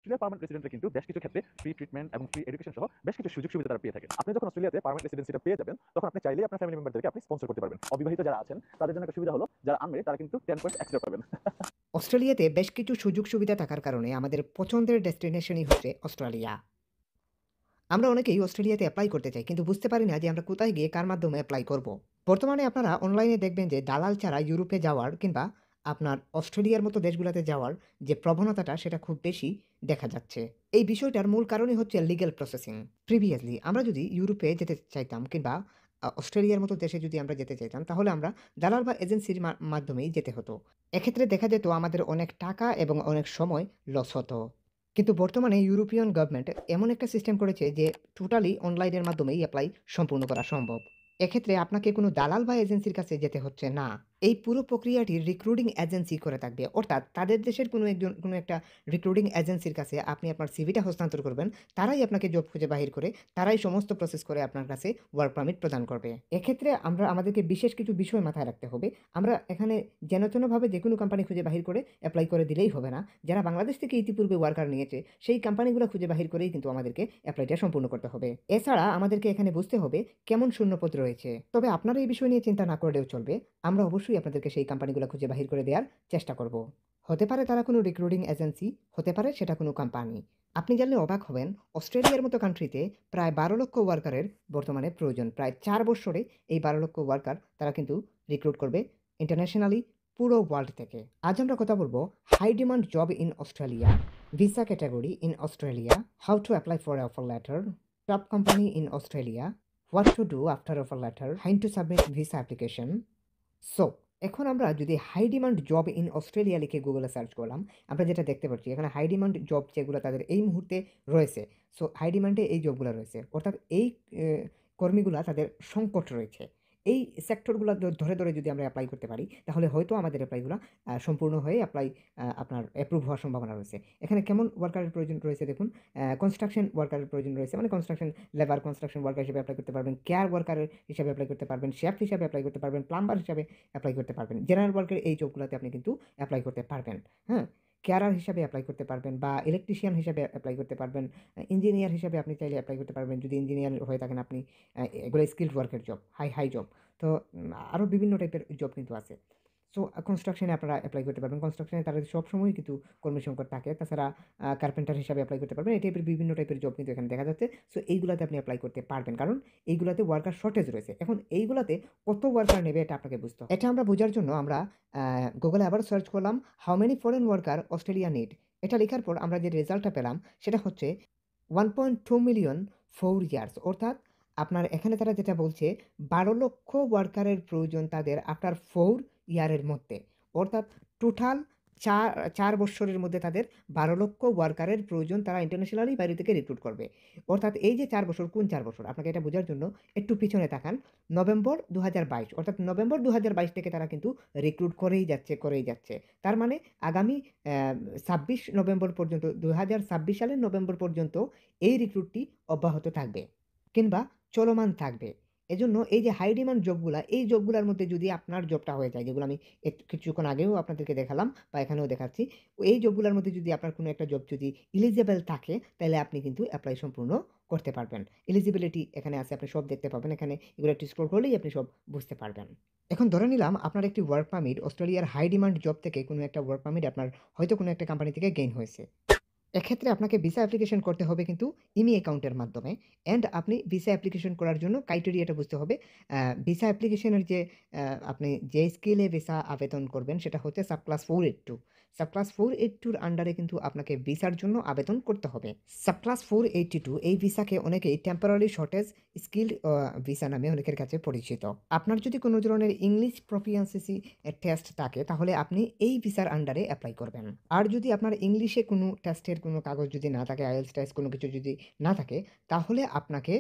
অস্ট্রেলিয়ার পার্মানেন্ট রেসিডেন্টরা কিন্তু বেশ কিছু ক্ষেত্রে ফ্রি ট্রিটমেন্ট এবং ফ্রি এডুকেশন সহ বেশ কিছু সুযোগ সুবিধা তারা পেয়ে থাকেন। আপনি যখন অস্ট্রেলিয়াতে পার্মানেন্ট রেসিডেন্সিটা পেয়ে যাবেন, তখন আপনি চাইলেই আপনার ফ্যামিলি মেম্বারদেরকে আপনি স্পন্সর করতে পারবেন। অবিবাহিত যারা আছেন তাদের জন্য একটা সুবিধা হলো, যারা আনমেরিড তারা কিন্তু 10 পয়েন্টস এক্সট্রা পাবেন। অস্ট্রেলিয়াতে বেশ কিছু সুযোগ সুবিধা থাকার কারণে আমাদের পছন্দের ডেস্টিনেশনই হচ্ছে অস্ট্রেলিয়া। আমরা অনেকেই অস্ট্রেলিয়াতে এপ্লাই করতে চাই, কিন্তু বুঝতে পারি না যে আমরা কোথায় গিয়ে কার মাধ্যমে এপ্লাই করব। বর্তমানে আপনারা অনলাইনে দেখবেন যে দালাল ছাড়া ইউরোপে যাওয়ার কিংবা আপনার অস্ট্রেলিয়ার মতো দেশগুলোতে যাওয়ার যে প্রবণতাটা সেটা খুব বেশি দেখা যাচ্ছে। এই বিষয়টার মূল কারণই হচ্ছে লিগ্যাল প্রসেসিং। প্রিভিয়াসলি আমরা যদি ইউরোপে যেতে চাইতাম কিংবা অস্ট্রেলিয়ার মতো দেশে যদি আমরা যেতে চাইতাম, তাহলে আমরা দালাল বা এজেন্সির মাধ্যমেই যেতে হতো। এক্ষেত্রে দেখা যেত আমাদের অনেক টাকা এবং অনেক সময় লস হতো। কিন্তু বর্তমানে ইউরোপিয়ান গভর্নমেন্ট এমন একটা সিস্টেম করেছে যে টোটালি অনলাইনের মাধ্যমেই এপ্লাই সম্পূর্ণ করা সম্ভব। এক্ষেত্রে আপনাকে কোনো দালাল বা এজেন্সির কাছে যেতে হচ্ছে না। এই পুরো প্রক্রিয়াটি রিক্রুটিং এজেন্সি করে থাকবে। অর্থাৎ তাদের দেশের কোনো একটা রিক্রুটিং এজেন্সির কাছে আপনি আপনার সিভিটা হস্তান্তর করবেন। তারাই আপনাকে জব খুঁজে বাহির করে, তারাই সমস্ত প্রসেস করে আপনার কাছে ওয়ার্ক পারমিট প্রদান করবে। এক্ষেত্রে আমাদেরকে বিশেষ কিছু বিষয় মাথায় রাখতে হবে। আমরা এখানে যেনতেনভাবে যেকোনো কোম্পানি খুঁজে বাহির করে এপ্লাই করে দিলেই হবে না। যারা বাংলাদেশ থেকে ইতিপূর্বে ওয়ার্কার নিয়েছে, সেই কোম্পানিগুলো খুঁজে বাহির করেই কিন্তু আমাদেরকে এপ্লাইটা সম্পূর্ণ করতে হবে। এছাড়া আমাদেরকে এখানে বুঝতে হবে কেমন শূন্যপদ রয়েছে। তবে আপনারা এই বিষয় নিয়ে চিন্তা না করলেও চলবে। আমরা অবশ্যই আপনাদেরকে সেই কোম্পানিগুলো খুঁজে বাহির করে দেওয়ার চেষ্টা করব। হতে পারে তারা কোনো রিক্রুটিং এজেন্সি, হতে পারে সেটা কোনো কোম্পানি। আপনি জানলে অবাক হবেন, অস্ট্রেলিয়ার মতো কান্ট্রিতে প্রায় ১২ লক্ষ ওয়ার্কারের বর্তমানে প্রয়োজন। প্রায় ৪ বৎসরে এই ১২ লক্ষ ওয়ার্কার তারা কিন্তু রিক্রুট করবে ইন্টারন্যাশনালি, পুরো ওয়ার্ল্ড থেকে। আজ আমরা কথা বলবো high demand job in Australia, visa category in Australia, how to apply for offer letter, top company in Australia, what to do after offer letter, how to submit visa application. So এখন আমরা যদি high demand job in Australia লিখে গুগলে search করলাম, আমরা যেটা দেখতে পাচ্ছি এখানে হাই ডিমান্ড জব যেগুলো তাদের এই মুহূর্তে রয়েছে। সো হাই ডিমান্ডে এই জবগুলো রয়েছে, অর্থাৎ এই কর্মীগুলা তাদের সংকট রয়েছে। এই সেক্টরগুলো ধরে ধরে যদি আমরা অ্যাপ্লাই করতে পারি, তাহলে হয়তো আমাদের অ্যাপ্লাইগুলো সম্পূর্ণ হয়ে আপনার অ্যাপ্রুভ হওয়ার সম্ভাবনা রয়েছে। এখানে কেমন ওয়ার্কারের প্রয়োজন রয়েছে দেখুন। কনস্ট্রাকশন ওয়ার্কারের প্রয়োজন রয়েছে, মানে কনস্ট্রাকশন লেবার, কনস্ট্রাকশন ওয়ার্কার হিসেবে অ্যাপ্লাই করতে পারবেন, কেয়ার ওয়ার্কারের হিসাবে অ্যাপ্লাই করতে পারবেন, শেফ হিসাবে অ্যাপ্লাই করতে পারবেন, প্লাম্বার হিসাবে অ্যাপ্লাই করতে পারবেন। জেনারেল ওয়ার্কের এই জবগুলোতে আপনি কিন্তু অ্যাপ্লাই করতে পারবেন। হ্যাঁ? কেয়ারার হিসাবে অ্যাপ্লাই করতে পারবেন বা ইলেকট্রিশিয়ান হিসাবে অ্যাপ্লাই করতে পারবেন। ইঞ্জিনিয়ার হিসাবে আপনি চাইলে অ্যাপ্লাই করতে পারবেন। যদি ইঞ্জিনিয়ার হয়ে থাকেন আপনি, এগুলো স্কিলড ওয়ার্কের জব, হাই জব। তো আরও বিভিন্ন টাইপের জব কিন্তু আছে। সো কনস্ট্রাকশনে আপনারা এপ্লাই করতে পারবেন। কনস্ট্রাকশনে তাদের সবসময়ই কিন্তু কর্মী সংকট থাকে। তাছাড়া কার্পেন্টার হিসাবে এপ্লাই করতে পারবেন। এই টাইপের বিভিন্ন টাইপের জব কিন্তু এখানে দেখা যাচ্ছে। সো এইগুলাতে আপনি এপ্লাই করতে পারবেন। কারণ এইগুলাতে ওয়ার্কার শর্টেজ রয়েছে। এখন এইগুলাতে কত ওয়ার্কার নেবে এটা আপনাকে বুঝতে হবে। এটা আমরা বোঝার জন্য আমরা গুগলে আবার সার্চ করলাম, how many foreign worker Australia need. এটা লেখার পর আমরা যে রেজাল্টটা পেলাম সেটা হচ্ছে 1.2 মিলিয়ন 4 ইয়ার্স। অর্থাৎ আপনার এখানে তারা যেটা বলছে ১২ লক্ষ ওয়ার্কারের প্রয়োজন তাদের আফটার 4 ইয়ারের মধ্যে। অর্থাৎ টোটাল ৪ বৎসরের মধ্যে তাদের ১২ লক্ষ ওয়ার্কারের প্রয়োজন, তারা ইন্টারন্যাশনালি বাইরে থেকে রিক্রুট করবে। অর্থাৎ এই যে ৪ বছর, কোন ৪ বছর? আপনাকে এটা বোঝার জন্য একটু পিছনে তাকান। নভেম্বর ২০২২, অর্থাৎ নভেম্বর ২০২২ থেকে তারা কিন্তু রিক্রুট করেই যাচ্ছে। তার মানে আগামী ২৬ নভেম্বর পর্যন্ত, ২০২৬ সালের নভেম্বর পর্যন্ত এই রিক্রুটটি অব্যাহত থাকবে কিংবা চলমান থাকবে। এজন্য এই যে হাই ডিমান্ড জবগুলা, এই জবগুলার মধ্যে যদি আপনার জবটা হয়ে যায়, যেগুলো আমি কিছুক্ষণ আগেও আপনাদেরকে দেখালাম বা এখানেও দেখাচ্ছি। এই জবগুলার মধ্যে যদি আপনার কোনো একটা জব যদি এলিজিবল থাকে, তাহলে আপনি কিন্তু এপ্লাই সম্পূর্ণ করতে পারবেন। এলিজিবিলিটি এখানে আছে, আপনি সব দেখতে পাবেন। এখানে এগুলো একটু স্ক্রল করলেই আপনি সব বুঝতে পারবেন। এখন ধরে নিলাম আপনার একটি ওয়ার্ক পারমিট অস্ট্রেলিয়ার হাই ডিমান্ড জব থেকে কোনো একটা ওয়ার্ক পারমিট আপনার হয়তো কোনো একটা কোম্পানি থেকে গেইন হয়েছে। এক্ষেত্রে আপনাকে ভিসা অ্যাপ্লিকেশন করতে হবে কিন্তু ইমি অ্যাকাউন্টের মাধ্যমে। অ্যান্ড আপনি ভিসা অ্যাপ্লিকেশন করার জন্য ক্রাইটেরিয়াটা বুঝতে হবে। ভিসা অ্যাপ্লিকেশনের যে আপনি যে স্কেলে ভিসা আবেদন করবেন সেটা হচ্ছে সাবক্লাস 482। সাবক্লাস 482 র আন্ডারে কিন্তু আপনাকে ভিসার জন্য আবেদন করতে হবে। সাবক্লাস 482 এই ভিসাকে অনেকেই টেম্পোরারি শর্টেজ স্কিলড ভিসা নামে অনেকের কাছে পরিচিত। আপনার যদি কোনো ধরনের ইংলিশ প্রফিসিয়েন্সি টেস্ট থাকে, তাহলে আপনি এই ভিসার আন্ডারে এপ্লাই করবেন। আর যদি আপনার ইংলিশে কোনো টেস্টের কোনো কাগজ যদি না থাকে, আইএলটিএস টেস্ট কোনো কিছু যদি না থাকে, তাহলে আপনাকে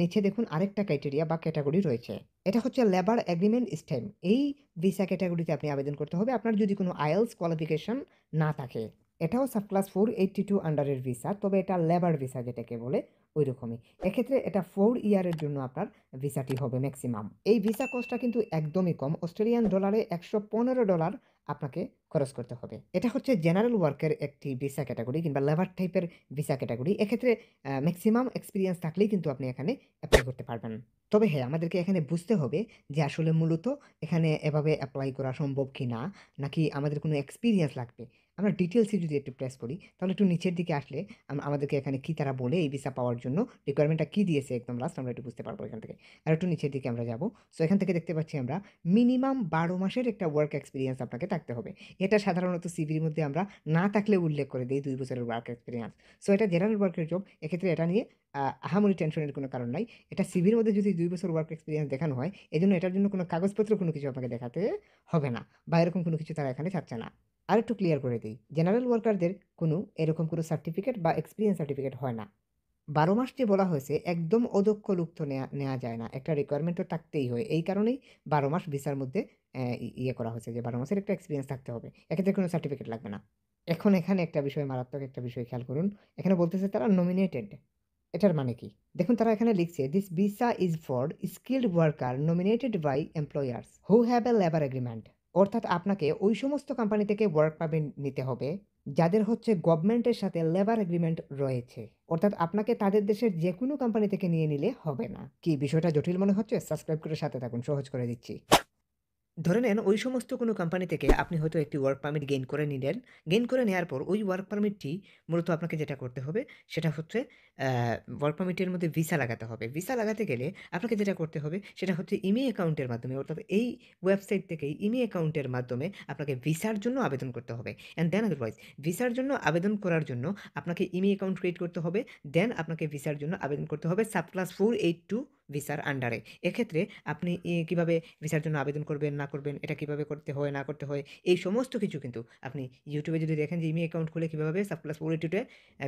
নিচে দেখুন আরেকটা ক্রাইটেরিয়া বা ক্যাটাগরি রয়েছে। এটা হচ্ছে লেবার এগ্রিমেন্ট স্টেম। এই ভিসা ক্যাটাগরিতে আপনি আবেদন করতে হবে আপনার যদি কোনো আইএলটিএস কোয়ালিফিকেশন না থাকে। এটাও সাবক্লাস 482 আন্ডারের ভিসা, তবে এটা লেবার ভিসা যেটাকে বলে ওইরকমই। এক্ষেত্রে এটা 4 ইয়ারের জন্য আপনার ভিসাটি হবে ম্যাক্সিমাম। এই ভিসা কস্টটা কিন্তু একদমই কম। অস্ট্রেলিয়ান ডলারে $115 আপনাকে খরচ করতে হবে। এটা হচ্ছে জেনারেল ওয়ার্কের একটি ভিসা ক্যাটেগরি কিংবা লেবার টাইপের ভিসা ক্যাটেগরি। এক্ষেত্রে ম্যাক্সিমাম এক্সপেরিয়েন্স থাকলেই কিন্তু আপনি এখানে এপ্লাই করতে পারবেন। তবে হ্যাঁ, আমাদেরকে এখানে বুঝতে হবে যে আসলে মূলত এখানে এভাবে এপ্লাই করা সম্ভব কিনা, নাকি আমাদের কোনো এক্সপেরিয়েন্স লাগবে। আমরা ডিটেইলসে যদি একটু প্রেস করি, তাহলে একটু নিচের দিকে আসলে আমাদেরকে এখানে কি তারা বলে এই ভিসা পাওয়ার জন্য রিকোয়ারমেন্টটা কি দিয়েছে একদম লাস্ট আমরা একটু বুঝতে পারবো এখান থেকে। আর একটু নিচের দিকে আমরা যাবো। সো এখান থেকে দেখতে পাচ্ছি আমরা মিনিমাম 12 মাসের একটা ওয়ার্ক এক্সপেরিয়েন্স আপনাকে থাকতে হবে। এটা সাধারণত সিভির মধ্যে আমরা না থাকলেও উল্লেখ করে দেই 2 বছরের ওয়ার্ক এক্সপেরিয়েন্স। সো এটা জেনারেল ওয়ার্কের জব। এক্ষেত্রে এটা নিয়ে আহামরি টেনশনের কোনো কারণ নাই। এটা সিভির মধ্যে যদি 2 বছর ওয়ার্ক এক্সপেরিয়েন্স দেখানো হয়, এজন্য এটার জন্য কোনো কাগজপত্র কোনো কিছু আপনাকে দেখাতে হবে না, বা এরকম কোনো কিছু তারা এখানে চাচ্ছে না। আরেকটু ক্লিয়ার করে দেই, জেনারেল ওয়ার্কারদের এরকম কোনো সার্টিফিকেট বা এক্সপেরিয়েন্স সার্টিফিকেট হয় না। 12 মাস যে বলা হয়েছে, একদম অদক্ষ লোক তো নেয়া যায় না। একটা রিকোয়ারমেন্ট তো থাকতেই হয়। এই কারণেই 12 মাস ভিসার মধ্যে ইয়ে করা হয়েছে যে 12 মাসের একটা এক্সপেরিয়েন্স থাকতে হবে। এক্ষেত্রে কোনো সার্টিফিকেট লাগবে না। এখন এখানে একটা বিষয়, মারাত্মক একটা বিষয় খেয়াল করুন। এখানে বলতেছে তারা নমিনেটেড। এটার মানে কি? দেখুন তারা এখানে লিখছে, "this visa is for skilled worker nominated by employers who have a labour agreement." অর্থাৎ আপনাকে ওই সমস্ত কোম্পানি থেকে ওয়ার্ক পারমিট নিতে হবে যাদের হচ্ছে গভর্নমেন্টের সাথে লেবার এগ্রিমেন্ট রয়েছে। অর্থাৎ আপনাকে তাদের দেশের যেকোনো কোম্পানি থেকে নিয়ে নিলে হবে না। কি বিষয়টা জটিল মনে হচ্ছে? সাবস্ক্রাইব করে সাথে থাকুন, সহজ করে দিচ্ছি। ধরে নেন ওই সমস্ত কোনো কোম্পানি থেকে আপনি হয়তো একটি ওয়ার্ক পারমিট গেইন করে নিলেন। গেইন করে নেয়ার পর ওই ওয়ার্ক পারমিটটি মূলত আপনাকে যেটা করতে হবে সেটা হচ্ছে ওয়ার্ক পারমিটের মধ্যে ভিসা লাগাতে হবে। ভিসা লাগাতে গেলে আপনাকে যেটা করতে হবে সেটা হচ্ছে ইমেইল অ্যাকাউন্টের মাধ্যমে, অর্থাৎ এই ওয়েবসাইট থেকেই ইমেইল অ্যাকাউন্টের মাধ্যমে আপনাকে ভিসার জন্য আবেদন করতে হবে। অ্যান্ড দেন আদারওয়াইজ ভিসার জন্য আবেদন করার জন্য আপনাকে ইমেইল অ্যাকাউন্ট ক্রিয়েট করতে হবে। দেন আপনাকে ভিসার জন্য আবেদন করতে হবে সাবক্লাস 482 ভিসার আন্ডারে। এক্ষেত্রে আপনি কিভাবে ভিসার জন্য আবেদন করবেন না করবেন, এটা কিভাবে করতে হয় না করতে হয়, এই সমস্ত কিছু কিন্তু আপনি ইউটিউবে যদি দেখেন যে ইমেইল অ্যাকাউন্ট খুলে কিভাবে সাবক্লাস 482 তে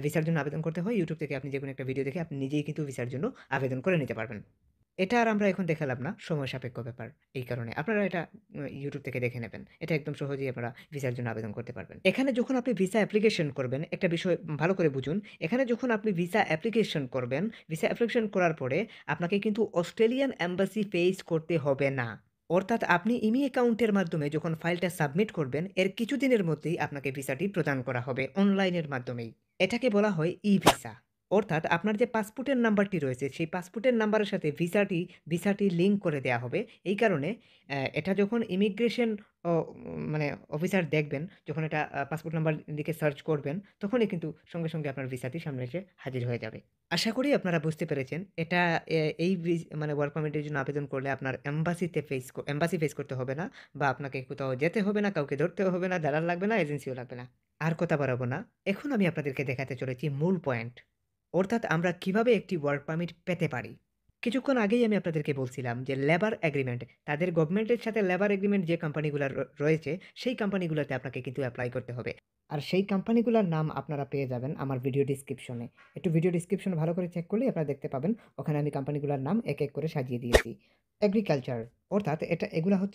ভিসার জন্য আবেদন করতে হয়, ইউটিউব থেকে আপনি যেকোনো একটা ভিডিও দেখে আপনি নিজেই কিন্তু ভিসার জন্য আবেদন করে নিতে পারবেন। এটা আর আমরা এখন দেখালাম না, সময় সাপেক্ষ ব্যাপার। এই কারণে আপনারা এটা ইউটিউব থেকে দেখে নেবেন। এটা একদম সহজেই আপনারা ভিসার জন্য আবেদন করতে পারবেন। এখানে যখন আপনি ভিসা অ্যাপ্লিকেশন করবেন, একটা বিষয় ভালো করে বুঝুন। এখানে যখন আপনি ভিসা অ্যাপ্লিকেশন করবেন, ভিসা অ্যাপ্লিকেশন করার পরে আপনাকে কিন্তু অস্ট্রেলিয়ান এম্বাসি ফেস করতে হবে না। অর্থাৎ আপনি ইমেইল অ্যাকাউন্টের মাধ্যমে যখন ফাইলটা সাবমিট করবেন, এর কিছুদিনের মধ্যেই আপনাকে ভিসাটি প্রদান করা হবে অনলাইনের মাধ্যমেই। এটাকে বলা হয় ই-ভিসা। অর্থাৎ আপনার যে পাসপোর্টের নাম্বারটি রয়েছে, সেই পাসপোর্টের নাম্বারের সাথে ভিসাটি লিঙ্ক করে দেয়া হবে। এই কারণে এটা যখন ইমিগ্রেশন ও মানে অফিসার দেখবেন, যখন এটা পাসপোর্ট নাম্বার লিখে সার্চ করবেন, তখনই কিন্তু সঙ্গে, সঙ্গে আপনার ভিসাটি সামনে এসে হাজির হয়ে যাবে। আশা করি আপনারা বুঝতে পেরেছেন। এটা এই মানে ওয়ার্ক পারমিটের জন্য আবেদন করলে আপনার এম্বাসি ফেস করতে হবে না, বা আপনাকে কোথাও যেতে হবে না, কাউকে ধরতেও হবে না, দালাল লাগবে না, এজেন্সিও লাগবে না। আর কথা বাড়াবো না। এখন আমি আপনাদেরকে দেখাতে চলেছি মূল পয়েন্ট। অর্থাৎ আমরা কিভাবে একটি ওয়ার্ক পারমিট পেতে পারি। কিছুক্ষণ আগেই আমি আপনাদেরকে বলছিলাম যে লেবার এগ্রিমেন্ট, তাদের গভর্নমেন্টের সাথে লেবার এগ্রিমেন্ট যে কোম্পানিগুলা রয়েছে, সেই কোম্পানিগুলোতে আপনাকে কিন্তু এপ্লাই করতে হবে। আর সেই কোম্পানিগুলোর নাম আপনারা পেয়ে যাবেন আমার ভিডিও ডেসক্রিপশনে। একটু ভিডিও ডেসক্রিপশন ভালো করে চেক করলেই আপনারা দেখতে পাবেন। ওখানে আমি কোম্পানিগুলোর নাম এক, এক করে সাজিয়ে দিয়েছি। এগ্রিকালচার, অর্থাৎ এগুলা হচ্ছে